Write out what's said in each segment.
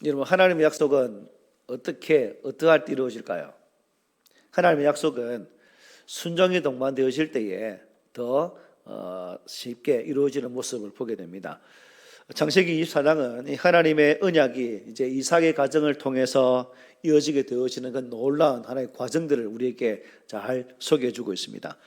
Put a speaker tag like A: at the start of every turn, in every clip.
A: 여러분, 하나님의 약속은 어떠할 때 이루어질까요? 하나님의 약속은 순종이 동반되어질 때에 더 쉽게 이루어지는 모습을 보게 됩니다. 창세기 24장은 하나님의 언약이 이제 이삭의 가정을 통해서 이어지게 되어지는 그 놀라운 하나의 과정들을 우리에게 잘 소개해주고 있습니다.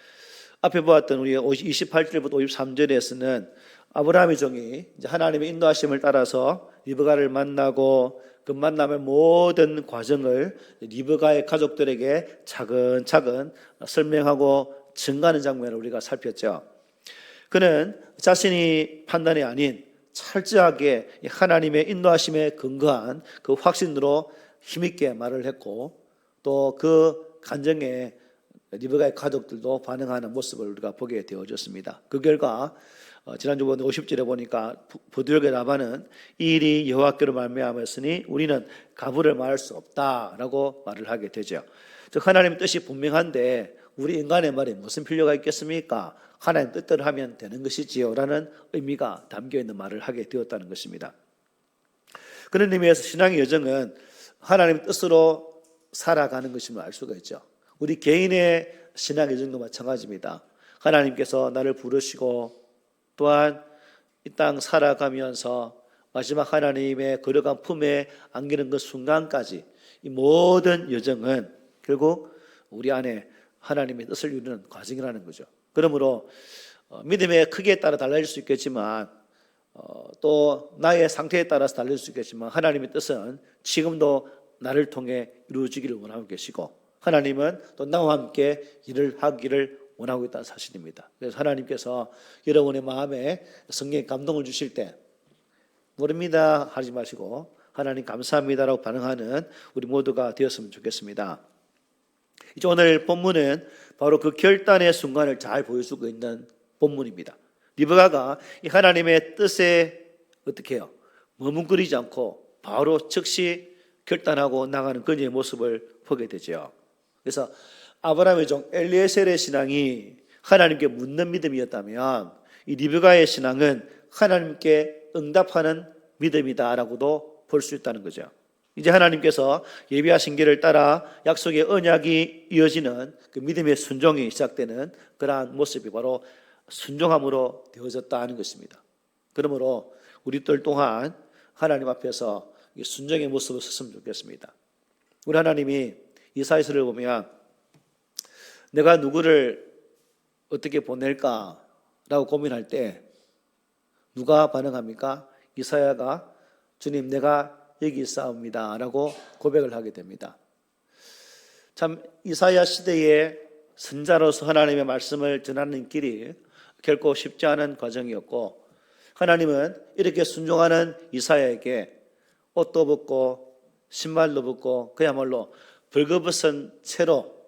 A: 앞에 보았던 우리 28절부터 53절에서는 아브라함의 종이 이제 하나님의 인도하심을 따라서 리브가를 만나고 그 만남의 모든 과정을 리브가의 가족들에게 차근차근 설명하고 증가하는 장면을 우리가 살폈죠. 그는 자신이 판단이 아닌 철저하게 하나님의 인도하심에 근거한 그 확신으로 힘있게 말을 했고, 또 그 간증에 리브가의 가족들도 반응하는 모습을 우리가 보게 되어졌습니다. 그 결과 지난주 50절에 보니까 부두력의 라반은 이 일이 여호와께로 말미암았으니 우리는 가부를 말할 수 없다라고 말을 하게 되죠. 즉 하나님의 뜻이 분명한데 우리 인간의 말에 무슨 필요가 있겠습니까? 하나님 뜻대로 하면 되는 것이지요 라는 의미가 담겨있는 말을 하게 되었다는 것입니다. 그런 의미에서 신앙의 여정은 하나님의 뜻으로 살아가는 것임을 알 수가 있죠. 우리 개인의 신앙의 여정도 마찬가지입니다. 하나님께서 나를 부르시고 또한 이 땅 살아가면서 마지막 하나님의 거룩한 품에 안기는 그 순간까지 이 모든 여정은 결국 우리 안에 하나님의 뜻을 이루는 과정이라는 거죠. 그러므로 믿음의 크기에 따라 달라질 수 있겠지만 또 나의 상태에 따라서 달라질 수 있겠지만 하나님의 뜻은 지금도 나를 통해 이루어지기를 원하고 계시고 하나님은 또 나와 함께 일을 하기를 원하고 있다는 사실입니다. 그래서 하나님께서 여러분의 마음에 성령의 감동을 주실 때 모릅니다 하지 마시고 하나님 감사합니다라고 반응하는 우리 모두가 되었으면 좋겠습니다. 이제 오늘 본문은 바로 그 결단의 순간을 잘 보여주고 있는 본문입니다. 리브가가 이 하나님의 뜻에 어떻게 해요? 머뭇거리지 않고 바로 즉시 결단하고 나가는 그녀의 모습을 보게 되죠. 그래서 아브라함의 종 엘리에셀의 신앙이 하나님께 묻는 믿음이었다면 이 리브가의 신앙은 하나님께 응답하는 믿음이다라고도 볼 수 있다는 거죠. 이제 하나님께서 예비하신 길을 따라 약속의 언약이 이어지는 그 믿음의 순종이 시작되는 그러한 모습이 바로 순종함으로 되어졌다 하는 것입니다. 그러므로 우리들 또한 하나님 앞에서 순종의 모습을 섰으면 좋겠습니다. 우리 하나님이 이사야서를 보면 내가 누구를 어떻게 보낼까라고 고민할 때 누가 반응합니까? 이사야가 주님 내가 여기 있사옵니다 라고 고백을 하게 됩니다. 참 이사야 시대의 선자로서 하나님의 말씀을 전하는 길이 결코 쉽지 않은 과정이었고 하나님은 이렇게 순종하는 이사야에게 옷도 벗고 신발도 벗고 그야말로 벌거벗은 채로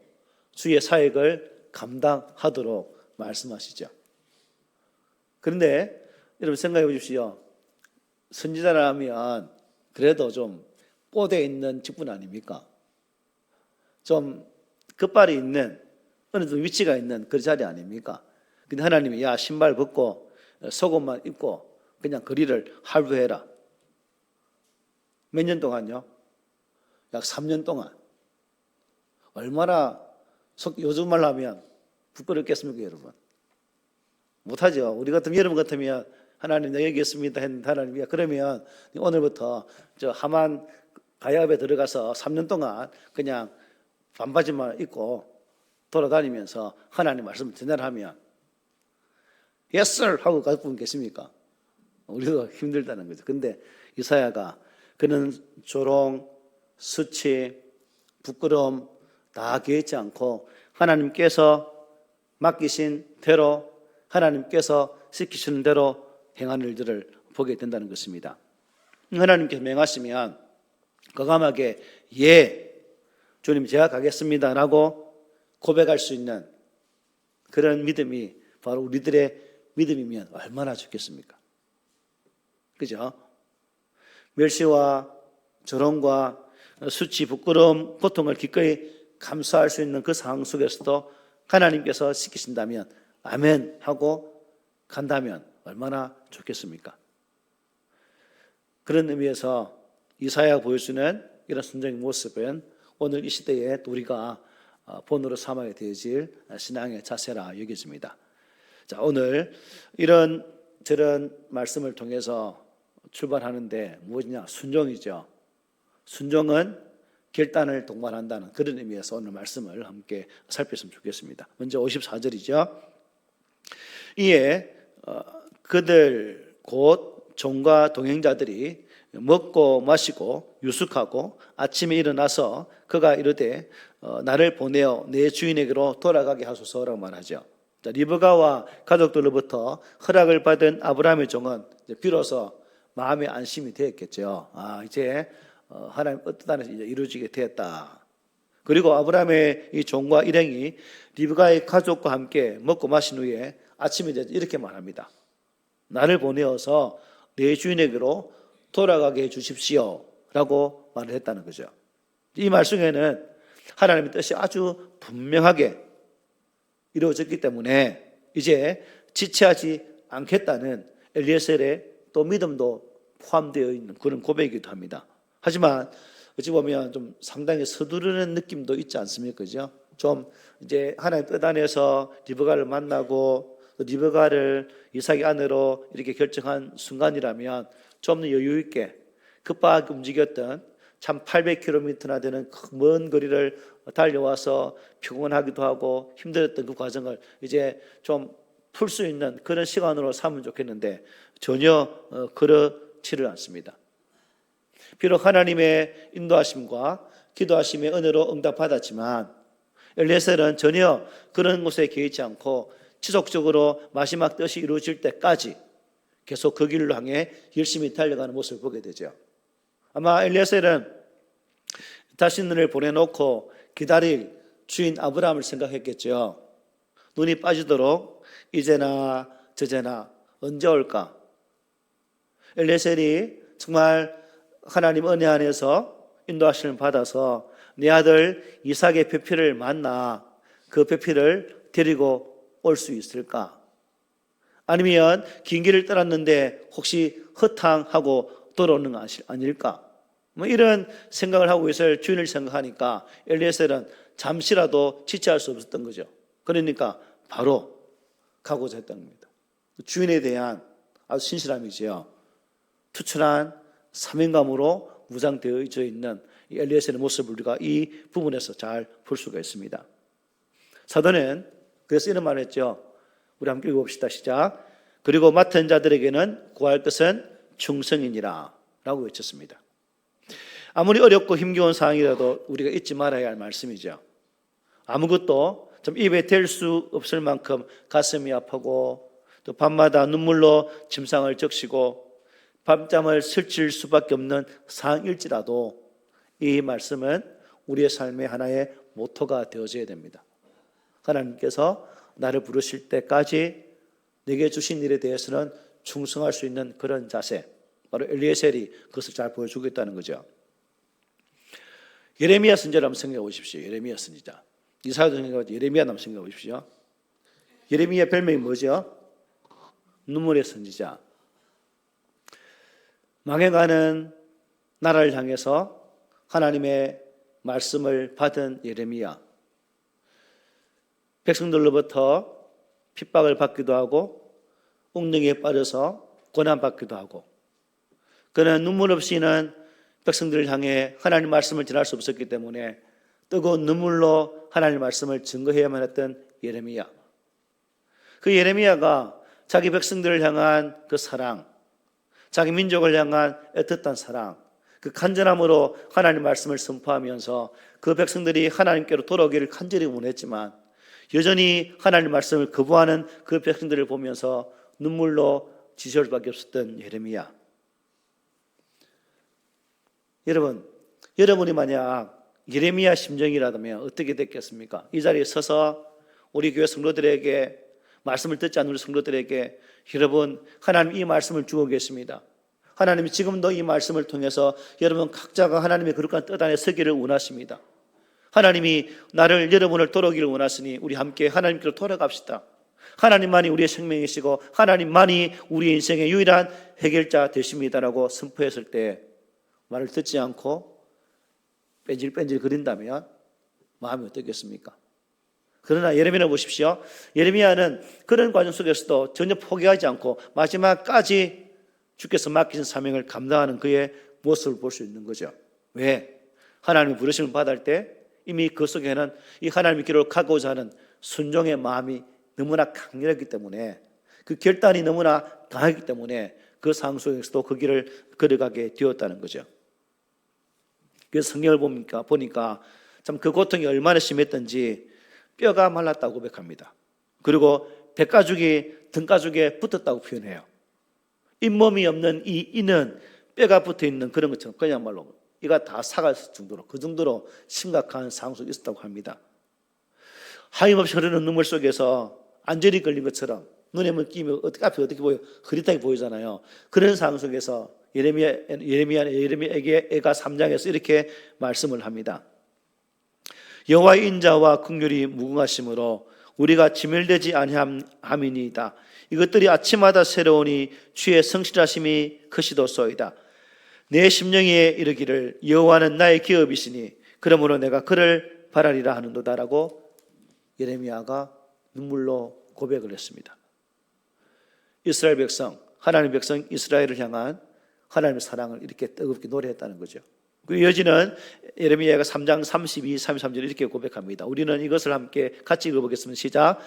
A: 주의 사역을 감당하도록 말씀하시죠. 그런데 여러분 생각해 보십시오. 선지자라면 그래도 좀 뽀대 있는 직분 아닙니까? 좀 끝발이 있는 어느 정도 위치가 있는 그 자리 아닙니까? 근데 하나님이 야 신발 벗고 속옷만 입고 그냥 거리를 할부해라. 몇 년 동안요? 약 3년 동안. 얼마나 요즘 말로 하면 부끄럽겠습니까 여러분? 못하죠. 우리 같으면 여러분 같으면 하나님 내가 여기 있습니다 했는데 하나님이 그러면 오늘부터 저 하만 가야업에 들어가서 3년 동안 그냥 반바지만 입고 돌아다니면서 하나님 말씀을 전달하면 Yes sir 하고 갈 분 계십니까? 우리도 힘들다는 거죠. 근데 이사야가 그는 조롱, 수치, 부끄러움 다 개의치 않고 하나님께서 맡기신 대로 하나님께서 시키시는 대로 행하는 일들을 보게 된다는 것입니다. 하나님께서 명하시면 과감하게 예, 주님 제가 가겠습니다 라고 고백할 수 있는 그런 믿음이 바로 우리들의 믿음이면 얼마나 좋겠습니까? 그죠? 멸시와 조롱과 수치, 부끄러움, 고통을 기꺼이 감수할 수 있는 그 상황 속에서도 하나님께서 시키신다면 아멘 하고 간다면 얼마나 좋겠습니까? 그런 의미에서 이사야가 보여주는 이런 순종의 모습은 오늘 이 시대에 우리가 본으로 삼아야 되어질 신앙의 자세라 여겨집니다. 자, 오늘 이런 저런 말씀을 통해서 출발하는데 무엇이냐? 순종이죠. 순종은 결단을 동반한다는 그런 의미에서 오늘 말씀을 함께 살폈으면 좋겠습니다. 먼저 54절이죠. 이에 그들 곧 종과 동행자들이 먹고 마시고 유숙하고 아침에 일어나서 그가 이르되 나를 보내어 내 주인에게로 돌아가게 하소서라고 말하죠. 자, 리브가와 가족들로부터 허락을 받은 아브라함의 종은 비로소 마음의 안심이 되었겠죠. 이제 하나님 뜻대로 이제 이루어지게 되었다. 그리고 아브라함의 이 종과 일행이 리브가의 가족과 함께 먹고 마신 후에 아침에 이렇게 말합니다. 나를 보내어서 내 주인에게로 돌아가게 해 주십시오 라고 말을 했다는 거죠. 이 말 속에는 하나님의 뜻이 아주 분명하게 이루어졌기 때문에 이제 지체하지 않겠다는 엘리에셀의 또 믿음도 포함되어 있는 그런 고백이기도 합니다. 하지만 어찌 보면 좀 상당히 서두르는 느낌도 있지 않습니까? 그죠? 좀 이제 하나님 뜻 안에서 리브가를 만나고 리브가를 이삭의 아내로 이렇게 결정한 순간이라면 좀 더 여유 있게 급하게 움직였던 참 800km나 되는 먼 거리를 달려와서 피곤하기도 하고 힘들었던 그 과정을 이제 좀 풀 수 있는 그런 시간으로 삼으면 좋겠는데 전혀 그렇지를 않습니다. 비록 하나님의 인도하심과 기도하심의 은혜로 응답받았지만 엘리에셀은 전혀 그런 곳에 개의치 않고 지속적으로 마지막 뜻이 이루어질 때까지 계속 그 길로 향해 열심히 달려가는 모습을 보게 되죠. 아마 엘리에셀은 자신을 보내놓고 기다릴 주인 아브라함을 생각했겠죠. 눈이 빠지도록 이제나 저제나 언제 올까? 엘리에셀이 정말 하나님 은혜 안에서 인도하심을 받아서 내 아들 이삭의 배필을 만나 그 배필을 데리고 올 수 있을까? 아니면 긴 길을 떠났는데 혹시 허탕하고 돌아오는 거 아닐까? 이런 생각을 하고 있을 주인을 생각하니까 엘리에셀은 잠시라도 지체할 수 없었던 거죠. 그러니까 바로 가고자 했다는 겁니다. 주인에 대한 아주 신실함이지요. 투철한 사명감으로 무장되어 있는 엘리에셀의 모습을 우리가 이 부분에서 잘 볼 수가 있습니다. 사도는 그래서 이런 말을 했죠. 우리 함께 읽어봅시다. 시작. 그리고 맡은 자들에게는 구할 것은 충성이니라 라고 외쳤습니다. 아무리 어렵고 힘겨운 상황이라도 우리가 잊지 말아야 할 말씀이죠. 아무것도 좀 입에 댈 수 없을 만큼 가슴이 아프고 또 밤마다 눈물로 침상을 적시고 밤잠을 설칠 수밖에 없는 상황일지라도 이 말씀은 우리의 삶의 하나의 모토가 되어져야 됩니다. 하나님께서 나를 부르실 때까지 내게 주신 일에 대해서는 충성할 수 있는 그런 자세, 바로 엘리에셀이 그것을 잘 보여주고 있다는 거죠. 예레미야 선지자를 한번 생각해 보십시오. 예레미야 선지자. 이사야도 생각해 보십시오. 예레미야 한번 생각해 보십시오. 예레미야 별명이 뭐죠? 눈물의 선지자. 망해가는 나라를 향해서 하나님의 말씀을 받은 예레미야. 백성들로부터 핍박을 받기도 하고 웅덩이에 빠져서 고난받기도 하고 그는 눈물 없이는 백성들을 향해 하나님 말씀을 전할 수 없었기 때문에 뜨거운 눈물로 하나님 말씀을 증거해야만 했던 예레미야. 그 예레미야가 자기 백성들을 향한 그 사랑, 자기 민족을 향한 애틋한 사랑, 그 간절함으로 하나님 말씀을 선포하면서 그 백성들이 하나님께로 돌아오기를 간절히 원했지만 여전히 하나님 말씀을 거부하는 그 백성들을 보면서 눈물로 지저울 수밖에 없었던 예레미야. 여러분이 만약 예레미야 심정이라면 어떻게 됐겠습니까? 이 자리에 서서 우리 교회 성도들에게 말씀을 듣지 않는 우리 성도들에게 여러분 하나님 이 말씀을 주고 계십니다. 하나님이 지금도 이 말씀을 통해서 여러분 각자가 하나님의 거룩한 뜻 안에 서기를 원하십니다. 하나님이 여러분을 돌아오기를 원하시니 우리 함께 하나님께로 돌아갑시다. 하나님만이 우리의 생명이시고 하나님만이 우리 인생의 유일한 해결자 되십니다라고 선포했을 때 말을 듣지 않고 뺀질뺀질 거린다면 마음이 어떻겠습니까? 그러나 예레미야를 보십시오. 예레미야는 그런 과정 속에서도 전혀 포기하지 않고 마지막까지 주께서 맡기신 사명을 감당하는 그의 모습을 볼 수 있는 거죠. 왜? 하나님의 부르심을 받을 때 이미 그 속에는 이 하나님의 길을 가고자 하는 순종의 마음이 너무나 강렬했기 때문에, 그 결단이 너무나 강하기 때문에 그 상황 속에서도 그 길을 걸어가게 되었다는 거죠. 그래서 성경을 보니까 참 그 고통이 얼마나 심했던지 뼈가 말랐다고 고백합니다. 그리고 백가죽이 등가죽에 붙었다고 표현해요. 잇몸이 없는 이 이는 뼈가 붙어있는 그런 것처럼 그야말로 이가 다 사갔을 정도로, 그 정도로 심각한 상황 속에 있었다고 합니다. 하염없이 흐르는 눈물 속에서 안절이 걸린 것처럼 눈에 끼면 앞이 어떻게 보여? 흐릿하게 보이잖아요. 그런 상황 속에서 예레미야에게 애가 3장에서 이렇게 말씀을 합니다. 여호와의 인자와 긍휼이 무궁하심으로 우리가 지멸되지 아니함이니이다. 이것들이 아침마다 새로우니 주의 성실하심이 크시도소이다. 내 심령에 이르기를 여호와는 나의 기업이시니 그러므로 내가 그를 바라리라 하는도다라고 예레미야가 눈물로 고백을 했습니다. 이스라엘 백성, 하나님의 백성 이스라엘을 향한 하나님의 사랑을 이렇게 뜨겁게 노래했다는 거죠. 그 이어지는 예레미야가 3장 32, 33절 이렇게 고백합니다. 우리는 이것을 함께 같이 읽어보겠습니다. 시작.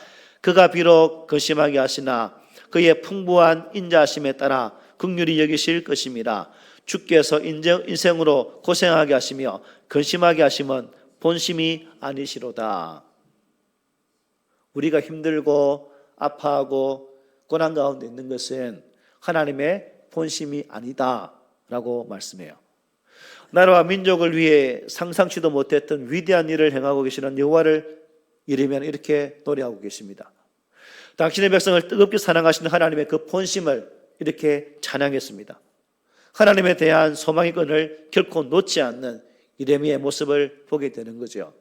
A: 그가 비록 근심하게 하시나 그의 풍부한 인자하심에 따라 긍휼히 여기실 것입니다. 주께서 인생으로 고생하게 하시며 근심하게 하시면 본심이 아니시로다. 우리가 힘들고 아파하고 고난 가운데 있는 것은 하나님의 본심이 아니다라고 말씀해요. 나라와 민족을 위해 상상치도 못했던 위대한 일을 행하고 계시는 여호와를 예레미야는 이렇게 노래하고 계십니다. 당신의 백성을 뜨겁게 사랑하시는 하나님의 그 본심을 이렇게 찬양했습니다. 하나님에 대한 소망의 끈을 결코 놓지 않는 예레미야의 모습을 보게 되는 거죠.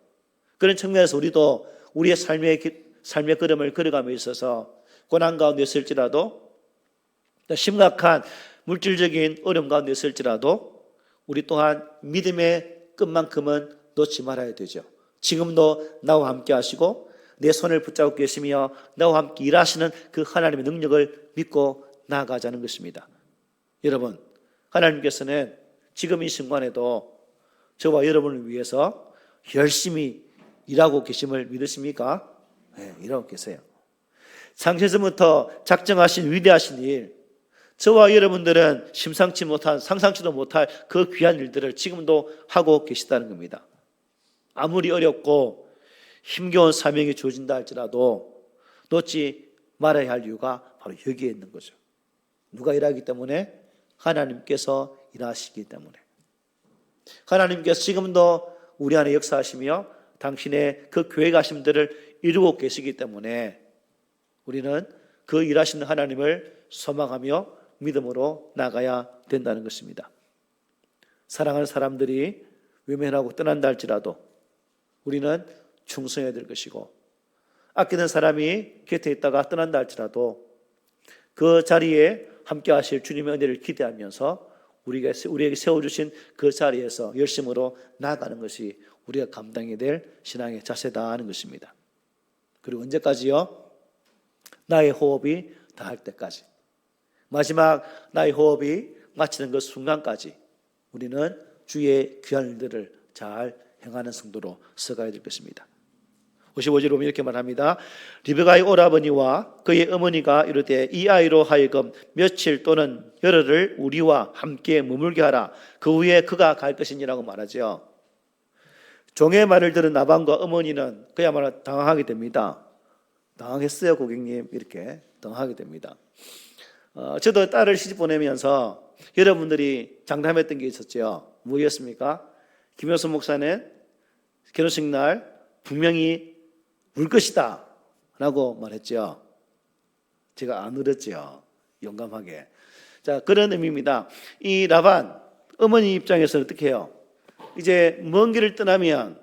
A: 그런 측면에서 우리도 우리의 삶의 걸음을 걸어감에 있어서 고난 가운데 있을지라도, 심각한 물질적인 어려움 가운데 있을지라도 우리 또한 믿음의 끝만큼은 놓지 말아야 되죠. 지금도 나와 함께 하시고 내 손을 붙잡고 계시며 나와 함께 일하시는 그 하나님의 능력을 믿고 나아가자는 것입니다. 여러분, 하나님께서는 지금 이 순간에도 저와 여러분을 위해서 열심히 일하고 계심을 믿으십니까? 네, 일하고 계세요. 창세전부터 작정하신 위대하신 일, 저와 여러분들은 심상치 못한, 상상치도 못할 그 귀한 일들을 지금도 하고 계시다는 겁니다. 아무리 어렵고 힘겨운 사명이 주어진다 할지라도 놓지 말아야 할 이유가 바로 여기에 있는 거죠. 누가 일하기 때문에? 하나님께서 일하시기 때문에. 하나님께서 지금도 우리 안에 역사하시며 당신의 그 교회 가심들을 이루고 계시기 때문에 우리는 그 일하시는 하나님을 소망하며 믿음으로 나가야 된다는 것입니다. 사랑하는 사람들이 외면하고 떠난다 할지라도 우리는 충성해야 될 것이고, 아끼는 사람이 곁에 있다가 떠난다 할지라도 그 자리에 함께 하실 주님의 은혜를 기대하면서 우리에게 세워주신 그 자리에서 열심으로 나아가는 것이 우리가 감당해야 될 신앙의 자세다 하는 것입니다. 그리고 언제까지요? 나의 호흡이 다할 때까지, 마지막 나의 호흡이 마치는 그 순간까지 우리는 주의 귀한 일들을 잘 행하는 성도로 서가야 될 것입니다. 55절에 보면 이렇게 말합니다. 리베가의 오라버니와 그의 어머니가 이르되 이 아이로 하여금 며칠 또는 열흘을 우리와 함께 머물게 하라. 그 후에 그가 갈 것이니라고 말하죠. 종의 말을 들은 나방과 어머니는 그야말로 당황하게 됩니다. 당황했어요, 고객님. 이렇게 당황하게 됩니다. 저도 딸을 시집 보내면서 여러분들이 장담했던 게 있었죠. 뭐였습니까? 김효수 목사는 결혼식 날 분명히 울 것이다 라고 말했죠. 제가 안 울었죠. 용감하게. 자, 그런 의미입니다. 이 라반 어머니 입장에서는 어떻게 해요? 이제 먼 길을 떠나면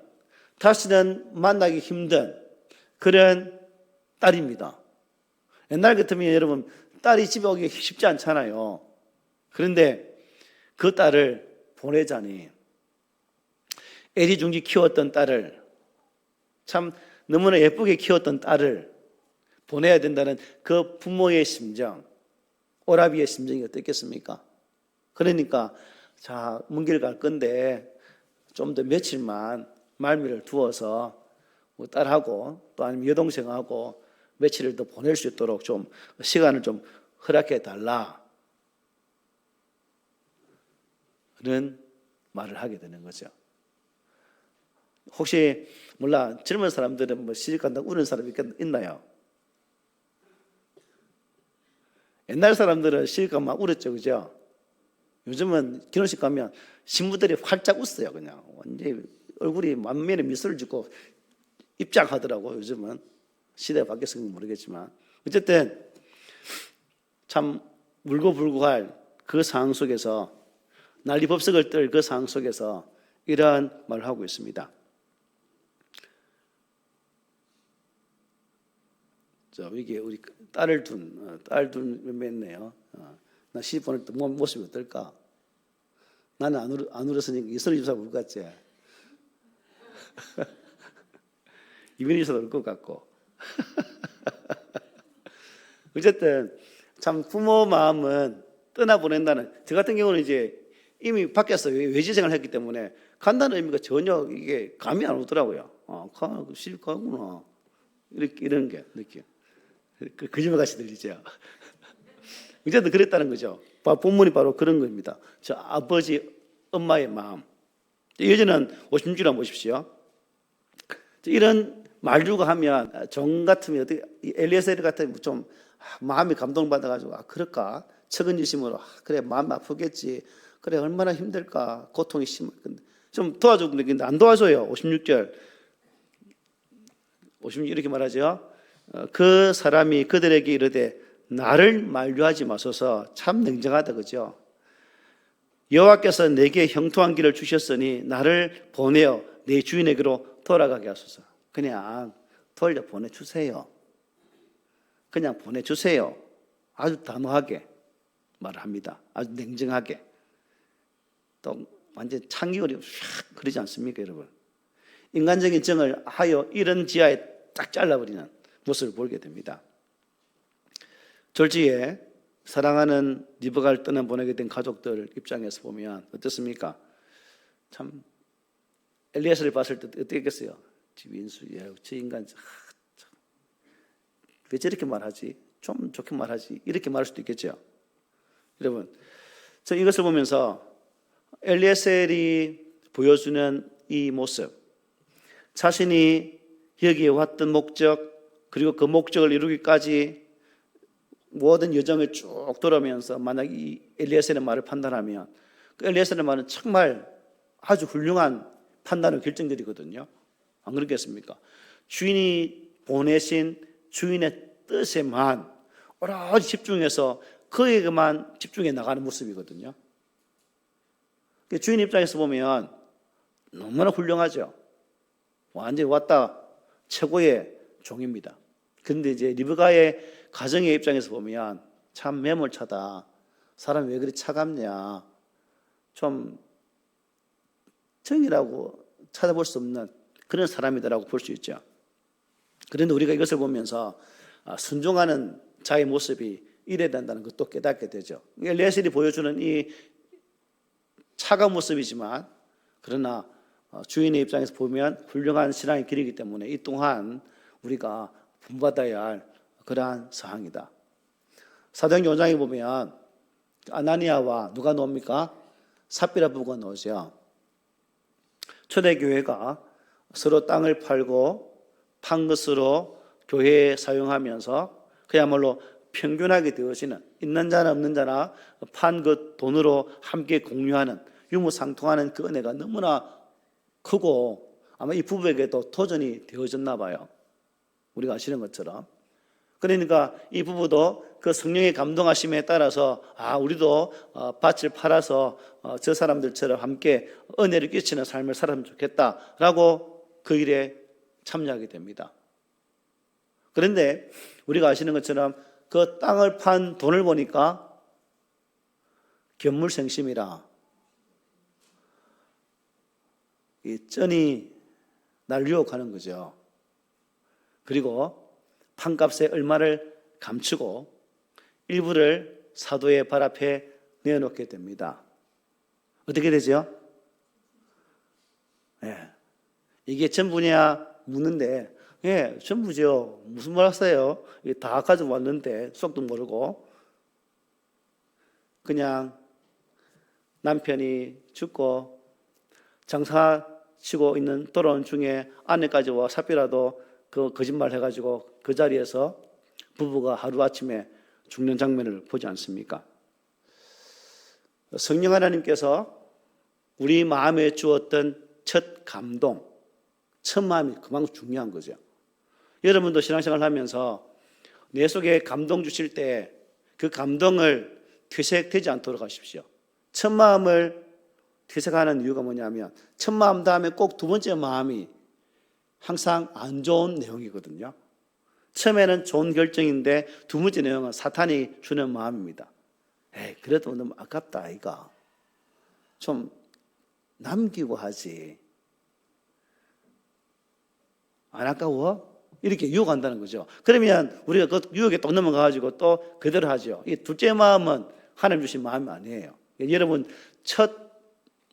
A: 다시는 만나기 힘든 그런 딸입니다. 옛날 같으면 여러분 딸이 집에 오기 쉽지 않잖아요. 그런데 그 딸을 보내자니 애지중지 키웠던 딸을, 참 너무나 예쁘게 키웠던 딸을 보내야 된다는 그 부모의 심정, 오라비의 심정이 어떻겠습니까? 그러니까 자, 먼 길 갈 건데 좀 더 며칠만 말미를 두어서 뭐 딸하고 또 아니면 여동생하고 며칠을 더 보낼 수 있도록 좀 시간을 좀 허락해 달라, 그런 말을 하게 되는 거죠. 혹시 몰라 젊은 사람들은 뭐 시집 간다고 우는 사람이 있나요? 옛날 사람들은 시집 가면 막 울었죠, 그죠? 요즘은 결혼식 가면 신부들이 활짝 웃어요. 그냥 완전히 얼굴이 만면에 미소를 짓고 입장하더라고. 요즘은 시대가 바뀌었을지 모르겠지만 어쨌든 참 울고불고할 그 상황 속에서, 난리법석을 떨 그 상황 속에서 이러한 말을 하고 있습니다. 이게 우리 딸을 둔 맺네요. 나 시집 보낼 때 모습이 어떨까? 나는 안 울었으니까 이선희 집사 울 것 같지? 이민희 집사도 울 것 같고. 어쨌든 참 부모 마음은 떠나보낸다는, 저 같은 경우는 이제 이미 밖에서 외지생활을 했기 때문에 간다는 의미가 전혀 이게 감이 안 오더라고요. 시집 가구나. 이런 게 느낌. 거짓말같이 들리죠. 어쨌든 그랬다는 거죠. 본문이 바로 그런 겁니다. 저 아버지, 엄마의 마음. 예전은 56절 한번 보십시오. 이런 말주가 하면 종 같으면 어떻게, 엘리에셀 같으면 좀 마음이 감동받아가지고 그럴까? 측은지심으로 그래 마음 아프겠지. 그래 얼마나 힘들까? 고통이 심할 건데 좀 도와주고 근데 안 도와줘요. 56절 이렇게 말하죠. 그 사람이 그들에게 이르되 나를 만류하지 마소서. 참 냉정하다, 그죠? 여호와께서 내게 형통한 길을 주셨으니 나를 보내어 내 주인에게로 돌아가게 하소서. 그냥 돌려 보내주세요. 그냥 보내주세요. 아주 단호하게 말을 합니다. 아주 냉정하게. 또 완전 창기거리 샥 그러지 않습니까, 여러분? 인간적인 정을 하여 이런 지하에 딱 잘라버리는 모습을 보게 됩니다. 졸지에 사랑하는 리브가를 떠나보내게 된 가족들 입장에서 보면 어떻습니까? 참 엘리에셀을 봤을 때 어떻겠어요? 인수, 저 인간 왜 저렇게 말하지? 좀 좋게 말하지? 이렇게 말할 수도 있겠죠. 여러분, 저 이것을 보면서 엘리에셀이 보여주는 이 모습, 자신이 여기에 왔던 목적, 그리고 그 목적을 이루기까지 모든 여정을 쭉 돌아오면서 만약 이 엘리에셀의 말을 판단하면 그 엘리에셀의 말은 정말 아주 훌륭한 판단을 결정들이거든요. 안 그렇겠습니까? 주인이 보내신 주인의 뜻에만 오로지 집중해서 그에게만 집중해 나가는 모습이거든요. 주인 입장에서 보면 너무나 훌륭하죠. 완전히 왔다 최고의 종입니다. 그런데 이제 리브가의 가정의 입장에서 보면 참 매몰차다. 사람이 왜 그리 차갑냐. 좀 정이라고 찾아볼 수 없는 그런 사람이다라고 볼 수 있죠. 그런데 우리가 이것을 보면서 순종하는 자의 모습이 이래야 된다는 것도 깨닫게 되죠. 엘리에셀이 보여주는 이 차가운 모습이지만 그러나 주인의 입장에서 보면 훌륭한 신앙의 길이기 때문에 이 또한 우리가 본받아야 할 그러한 사항이다. 사도행전 5장에 보면 아나니아와 누가 나옵니까? 삽비라 부부가 나오죠. 초대교회가 서로 땅을 팔고 판 것으로 교회에 사용하면서 그야말로 평균하게 되어지는, 있는 자나 없는 자나 판 그 돈으로 함께 공유하는, 유무상통하는 그 은혜가 너무나 크고 아마 이 부부에게도 도전이 되어졌나 봐요. 우리가 아시는 것처럼. 그러니까 이 부부도 그 성령의 감동하심에 따라서 우리도 밭을 팔아서 저 사람들처럼 함께 은혜를 끼치는 삶을 살았으면 좋겠다라고 그 일에 참여하게 됩니다. 그런데 우리가 아시는 것처럼 그 땅을 판 돈을 보니까 견물생심이라 이 쩐이 날 유혹하는 거죠. 그리고 판값에 얼마를 감추고 일부를 사도의 발 앞에 내어놓게 됩니다. 어떻게 되죠? 이게 전부냐 묻는데 전부죠. 무슨 말 하세요? 다 가지고 왔는데 속도 모르고 그냥 남편이 죽고 장사 치고 있는 돌아온 중에 아내까지 와 삽비라도 그 거짓말 해가지고 그 자리에서 부부가 하루아침에 죽는 장면을 보지 않습니까? 성령 하나님께서 우리 마음에 주었던 첫 감동, 첫 마음이 그만큼 중요한 거죠. 여러분도 신앙생활 하면서 내 속에 감동 주실 때 그 감동을 퇴색되지 않도록 하십시오. 첫 마음을 퇴색하는 이유가 뭐냐면 첫 마음 다음에 꼭 두 번째 마음이 항상 안 좋은 내용이거든요. 처음에는 좋은 결정인데 두 번째 내용은 사탄이 주는 마음입니다. 그래도 너무 아깝다 아이가. 좀 남기고 하지. 안 아까워? 이렇게 유혹한다는 거죠. 그러면 우리가 그 유혹에 또 넘어가가지고 또 그대로 하죠. 이 둘째 마음은 하나님 주신 마음이 아니에요. 여러분 첫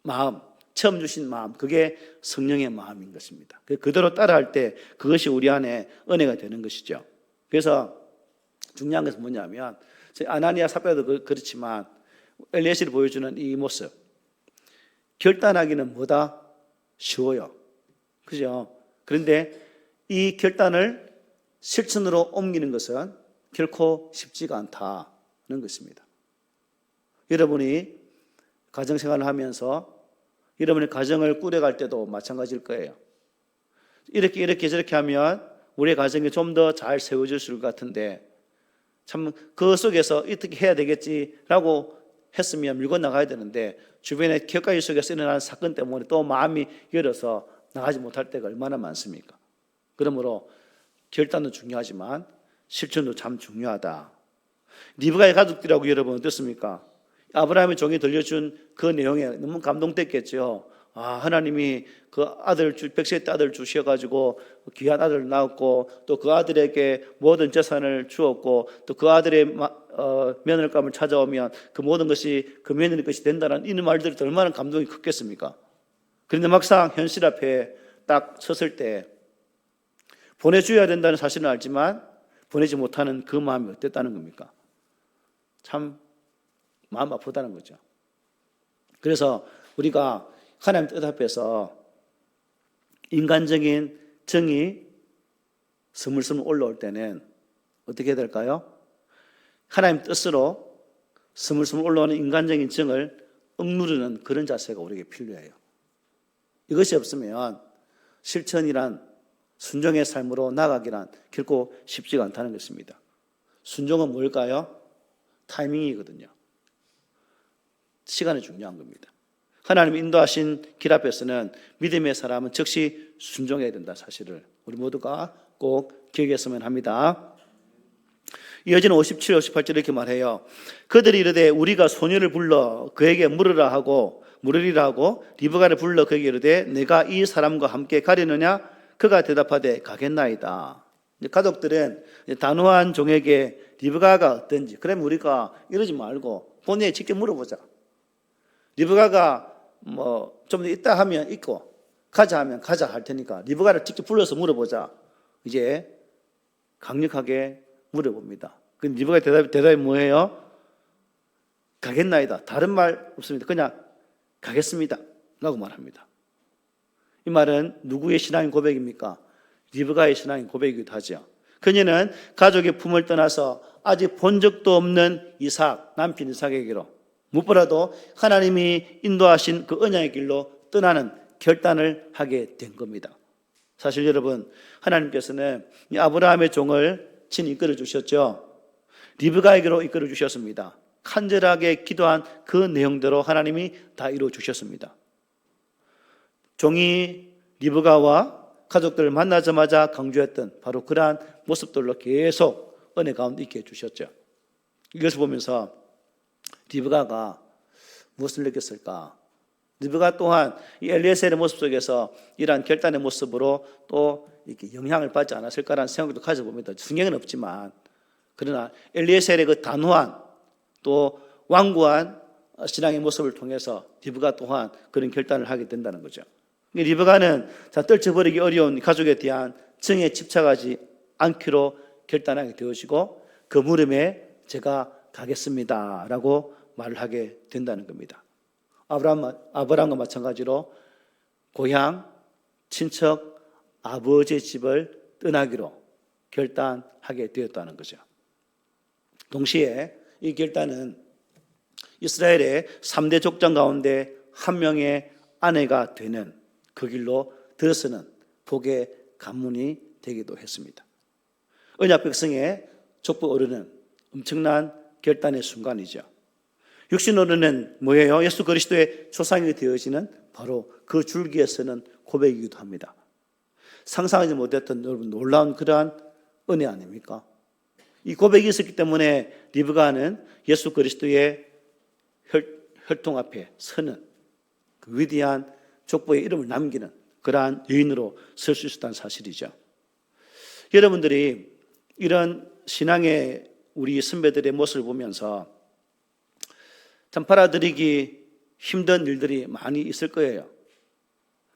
A: 마음, 처음 주신 마음, 그게 성령의 마음인 것입니다. 그대로 따라할 때 그것이 우리 안에 은혜가 되는 것이죠. 그래서 중요한 것은 뭐냐면 아나니아 삽비라도 그렇지만 엘리야스를 보여주는 이 모습, 결단하기는 뭐다? 쉬워요. 그죠? 그런데 이 결단을 실천으로 옮기는 것은 결코 쉽지가 않다는 것입니다. 여러분이 가정생활을 하면서 여러분의 가정을 꾸려갈 때도 마찬가지일 거예요. 이렇게 저렇게 하면 우리의 가정이 좀 더 잘 세워질 것 같은데 참 그 속에서 어떻게 해야 되겠지라고 했으면 밀고 나가야 되는데 주변에 격가지 속에서 일어나는 사건 때문에 또 마음이 열어서 나가지 못할 때가 얼마나 많습니까? 그러므로 결단도 중요하지만 실천도 참 중요하다. 리브가의 가족들하고 여러분 어떻습니까? 아브라함의 종이 들려준 그 내용에 너무 감동됐겠죠. 하나님이 그 아들 백세 때 아들 주셔가지고 귀한 아들을 낳았고 또 그 아들에게 모든 재산을 주었고 또 그 아들의 며느리감을 찾아오면 그 모든 것이 그 며느리 것이 된다는 이 말들이 얼마나 감동이 컸겠습니까? 그런데 막상 현실 앞에 딱 섰을 때 보내줘야 된다는 사실은 알지만 보내지 못하는 그 마음이 어땠다는 겁니까? 참 마음 아프다는 거죠. 그래서 우리가 하나님 뜻 앞에서 인간적인 정이 스물스물 올라올 때는 어떻게 해야 될까요? 하나님 뜻으로 스물스물 올라오는 인간적인 정을 억누르는 그런 자세가 우리에게 필요해요. 이것이 없으면 실천이란 순종의 삶으로 나가기란 결코 쉽지가 않다는 것입니다. 순종은 뭘까요? 타이밍이거든요. 시간이 중요한 겁니다. 하나님 인도하신 길 앞에서는 믿음의 사람은 즉시 순종해야 된다 사실을 우리 모두가 꼭 기억했으면 합니다. 이어지는 57, 58절 이렇게 말해요. 그들이 이르되 우리가 소녀를 불러 그에게 물으리라 하고 리브가를 불러 그에게 이르되 내가 이 사람과 함께 가려느냐? 그가 대답하되 가겠나이다. 가족들은 단호한 종에게 리브가가 어떤지 그러면 우리가 이러지 말고 본인이 직접 물어보자. 리브가가 좀 있다 하면 있고 가자 하면 가자 할 테니까 리브가를 직접 불러서 물어보자. 이제 강력하게 물어봅니다. 그럼 리브가의 대답이 뭐예요? 가겠나이다. 다른 말 없습니다. 그냥 가겠습니다 라고 말합니다. 이 말은 누구의 신앙인 고백입니까? 리브가의 신앙인 고백이기도 하죠. 그녀는 가족의 품을 떠나서 아직 본 적도 없는 남편 이삭에게로 무엇보다도 하나님이 인도하신 그 언약의 길로 떠나는 결단을 하게 된 겁니다. 사실 여러분 하나님께서는 이 아브라함의 종을 친히 이끌어 주셨죠. 리브가에게로 이끌어 주셨습니다. 간절하게 기도한 그 내용대로 하나님이 다 이루어 주셨습니다. 종이 리브가와 가족들을 만나자마자 강조했던 바로 그러한 모습들로 계속 은혜 가운데 있게 해주셨죠. 이것을 보면서 리브가가 무엇을 느꼈을까? 리브가 또한 이 엘리에셀의 모습 속에서 이러한 결단의 모습으로 또 이렇게 영향을 받지 않았을까라는 생각도 가져봅니다. 성경은 없지만 그러나 엘리에셀의 그 단호한 또 완고한 신앙의 모습을 통해서 리브가 또한 그런 결단을 하게 된다는 거죠. 리브가는 떨쳐버리기 어려운 가족에 대한 정에 집착하지 않기로 결단하게 되어지고 그 물음에 제가 가겠습니다라고 말을 하게 된다는 겁니다. 아브라함과 마찬가지로 고향, 친척, 아버지의 집을 떠나기로 결단하게 되었다는 거죠. 동시에 이 결단은 이스라엘의 3대 족장 가운데 한 명의 아내가 되는 그 길로 들어서는 복의 관문이 되기도 했습니다. 언약 백성의 족보 오르는 엄청난 결단의 순간이죠. 육신 오르는 뭐예요? 예수 그리스도의 조상이 되어지는 바로 그 줄기에서는 고백이기도 합니다. 상상하지 못했던 여러분 놀라운 그러한 은혜 아닙니까? 이 고백이 있었기 때문에 리브가는 예수 그리스도의 혈통 앞에 서는 그 위대한 족보의 이름을 남기는 그러한 여인으로 설 수 있었다는 사실이죠. 여러분들이 이런 신앙의 우리 선배들의 모습을 보면서 참 받아들이기 힘든 일들이 많이 있을 거예요.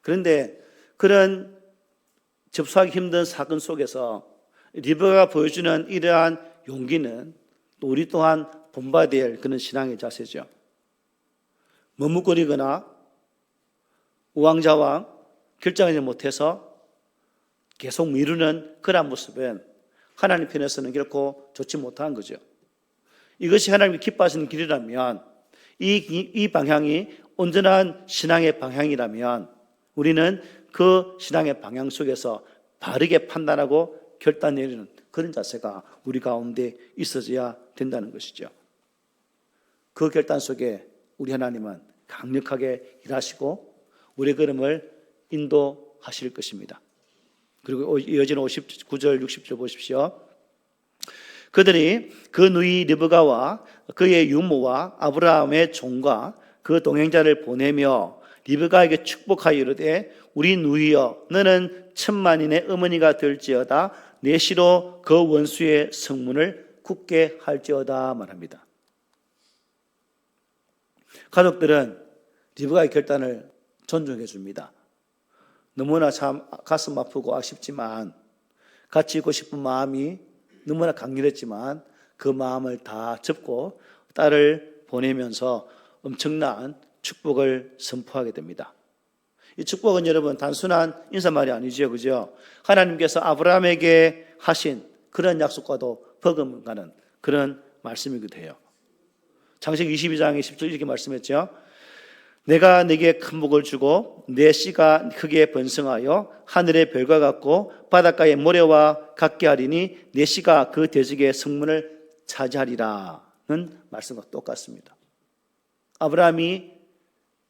A: 그런데 그런 접수하기 힘든 사건 속에서 리브가가 보여주는 이러한 용기는 또 우리 또한 본받아야 될 그런 신앙의 자세죠. 머뭇거리거나 우왕좌왕 결정하지 못해서 계속 미루는 그러한 모습은 하나님 편에서는 결코 좋지 못한 거죠. 이것이 하나님이 기뻐하시는 길이라면 이 방향이 온전한 신앙의 방향이라면 우리는 그 신앙의 방향 속에서 바르게 판단하고 결단 내리는 그런 자세가 우리 가운데 있어져야 된다는 것이죠. 그 결단 속에 우리 하나님은 강력하게 일하시고 우리의 걸음을 인도하실 것입니다. 그리고 이어지는 59절 60절 보십시오. 그들이 그 누이 리브가와 그의 유모와 아브라함의 종과 그 동행자를 보내며 리브가에게 축복하여 이르되 우리 누이여 너는 천만인의 어머니가 될지어다 내 시로 그 원수의 성문을 굳게 할지어다 말합니다. 가족들은 리브가의 결단을 존중해 줍니다. 너무나 참 가슴 아프고 아쉽지만 같이 있고 싶은 마음이 너무나 강렬했지만 그 마음을 다 접고 딸을 보내면서 엄청난 축복을 선포하게 됩니다. 이 축복은 여러분 단순한 인사말이 아니죠, 그죠? 하나님께서 아브라함에게 하신 그런 약속과도 버금가는 그런 말씀이기도 해요. 창세기 22장의 10절 이렇게 말씀했죠. 내가 네게 큰 복을 주고 내 씨가 크게 번성하여 하늘의 별과 같고 바닷가의 모래와 같게 하리니 내 씨가 그 대적의 성문을 차지하리라는 말씀과 똑같습니다. 아브라함이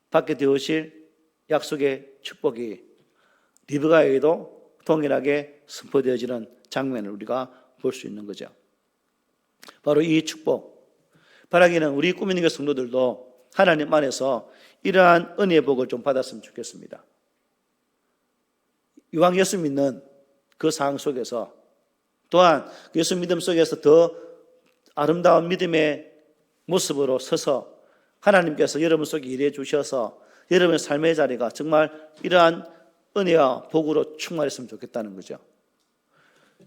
A: 받게 되오실 약속의 축복이 리브가에게도 동일하게 선포되어지는 장면을 우리가 볼 수 있는 거죠. 바로 이 축복, 바라기는 우리 꾸미는 성도들도 하나님 안에서 이러한 은혜의 복을 좀 받았으면 좋겠습니다. 이왕 예수 믿는 그 상황 속에서 또한 예수 믿음 속에서 더 아름다운 믿음의 모습으로 서서 하나님께서 여러분 속에 일해 주셔서 여러분의 삶의 자리가 정말 이러한 은혜와 복으로 충만했으면 좋겠다는 거죠.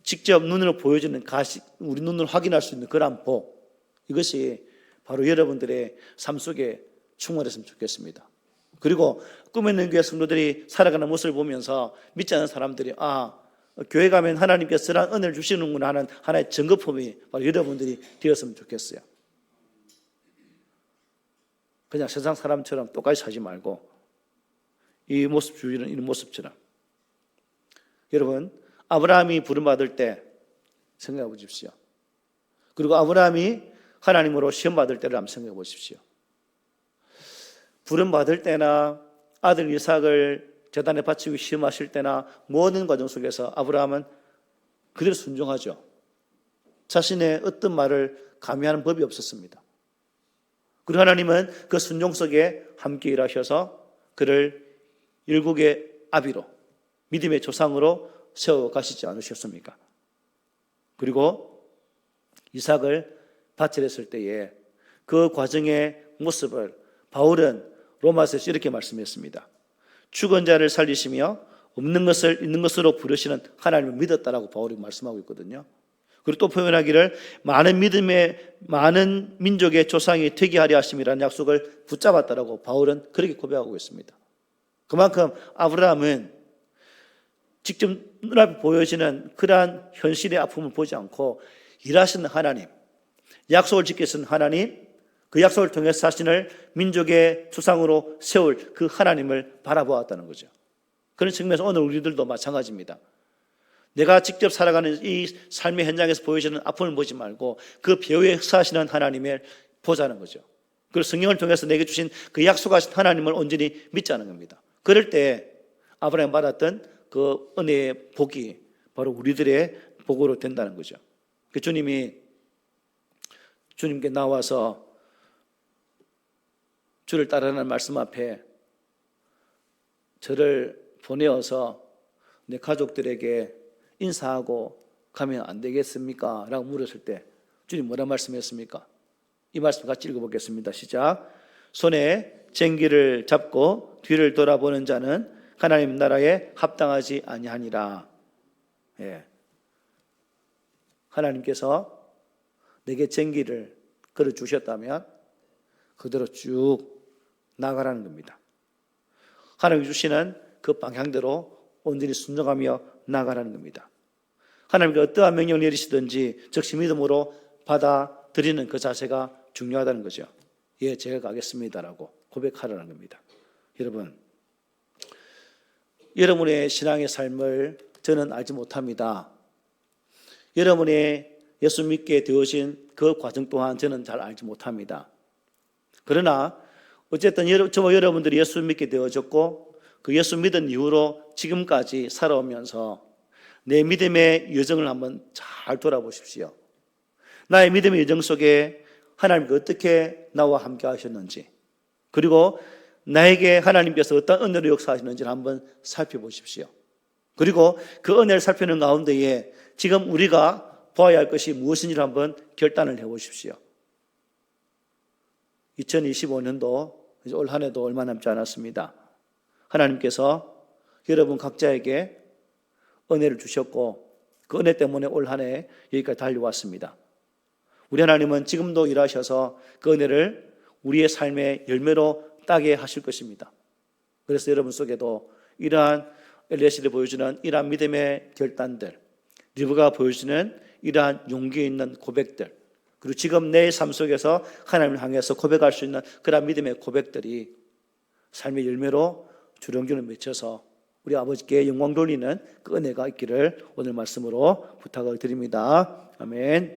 A: 직접 눈으로 보여주는 가식, 우리 눈으로 확인할 수 있는 그러한 복, 이것이 바로 여러분들의 삶 속에 충만했으면 좋겠습니다. 그리고 꿈에 있는 교회 성도들이 살아가는 모습을 보면서 믿지 않는 사람들이 교회 가면 하나님께서 이런 은혜를 주시는구나 하는 하나의 증거품이 바로 여러분들이 되었으면 좋겠어요. 그냥 세상 사람처럼 똑같이 살지 말고 이 모습 주위는 이런 모습처럼. 여러분 아브라함이 부름받을 때 생각해 보십시오. 그리고 아브라함이 하나님으로 시험받을 때를 한번 생각해 보십시오. 부름받을 때나 아들 이삭을 제단에 바치고 시험하실 때나 모든 과정 속에서 아브라함은 그대로 순종하죠. 자신의 어떤 말을 감히하는 법이 없었습니다. 그리고 하나님은 그 순종 속에 함께 일하셔서 그를 일국의 아비로, 믿음의 조상으로 세워가시지 않으셨습니까? 그리고 이삭을 바쳐냈을 때에 그 과정의 모습을 바울은 로마서에서 이렇게 말씀했습니다. 죽은 자를 살리시며 없는 것을 있는 것으로 부르시는 하나님을 믿었다라고 바울이 말씀하고 있거든요. 그리고 또 표현하기를 많은 민족의 조상이 되게 하려 하심이라는 약속을 붙잡았다라고 바울은 그렇게 고백하고 있습니다. 그만큼 아브라함은 직접 눈앞에 보여지는 그러한 현실의 아픔을 보지 않고 일하시는 하나님, 약속을 지키시는 하나님, 그 약속을 통해서 자신을 민족의 조상으로 세울 그 하나님을 바라보았다는 거죠. 그런 측면에서 오늘 우리들도 마찬가지입니다. 내가 직접 살아가는 이 삶의 현장에서 보여지는 아픔을 보지 말고 그 배후에 역사하시는 하나님을 보자는 거죠. 그리고 성경을 통해서 내게 주신 그 약속하신 하나님을 온전히 믿자는 겁니다. 그럴 때 아브라함이 받았던 그 은혜의 복이 바로 우리들의 복으로 된다는 거죠. 그 주님이 주님께 나와서 주를 따르는 말씀 앞에 저를 보내어서 내 가족들에게 인사하고 가면 안 되겠습니까? 라고 물었을 때 주님 뭐라 말씀했습니까? 이 말씀 같이 읽어보겠습니다. 시작. 손에 쟁기를 잡고 뒤를 돌아보는 자는 하나님 나라에 합당하지 아니하니라. 예. 하나님께서 내게 쟁기를 걸어 주셨다면 그대로 쭉 나가라는 겁니다. 하나님이 주시는 그 방향대로 온전히 순종하며 나가라는 겁니다. 하나님께 어떠한 명령을 내리시든지 즉시 믿음으로 받아들이는 그 자세가 중요하다는 거죠. 예, 제가 가겠습니다라고 고백하라는 겁니다. 여러분의 신앙의 삶을 저는 알지 못합니다. 여러분의 예수 믿게 되어진 그 과정 또한 저는 잘 알지 못합니다. 그러나 어쨌든 저와 여러분들이 예수 믿게 되어졌고 그 예수 믿은 이후로 지금까지 살아오면서 내 믿음의 여정을 한번 잘 돌아보십시오. 나의 믿음의 여정 속에 하나님께 어떻게 나와 함께 하셨는지, 그리고 나에게 하나님께서 어떤 은혜로 역사하시는지를 한번 살펴보십시오. 그리고 그 은혜를 살피는 가운데에 지금 우리가 보아야 할 것이 무엇인지를 한번 결단을 해보십시오. 2025년도 올 한 해도 얼마 남지 않았습니다. 하나님께서 여러분 각자에게 은혜를 주셨고 그 은혜 때문에 올 한 해 여기까지 달려왔습니다. 우리 하나님은 지금도 일하셔서 그 은혜를 우리의 삶의 열매로 따게 하실 것입니다. 그래서 여러분 속에도 이러한 엘리야실이 보여주는 이러한 믿음의 결단들, 리브가 보여주는 이러한 용기 있는 고백들, 그리고 지금 내 삶 속에서 하나님을 향해서 고백할 수 있는 그러한 믿음의 고백들이 삶의 열매로 주렁주렁 맺혀서 우리 아버지께 영광 돌리는 그 은혜가 있기를 오늘 말씀으로 부탁을 드립니다. 아멘.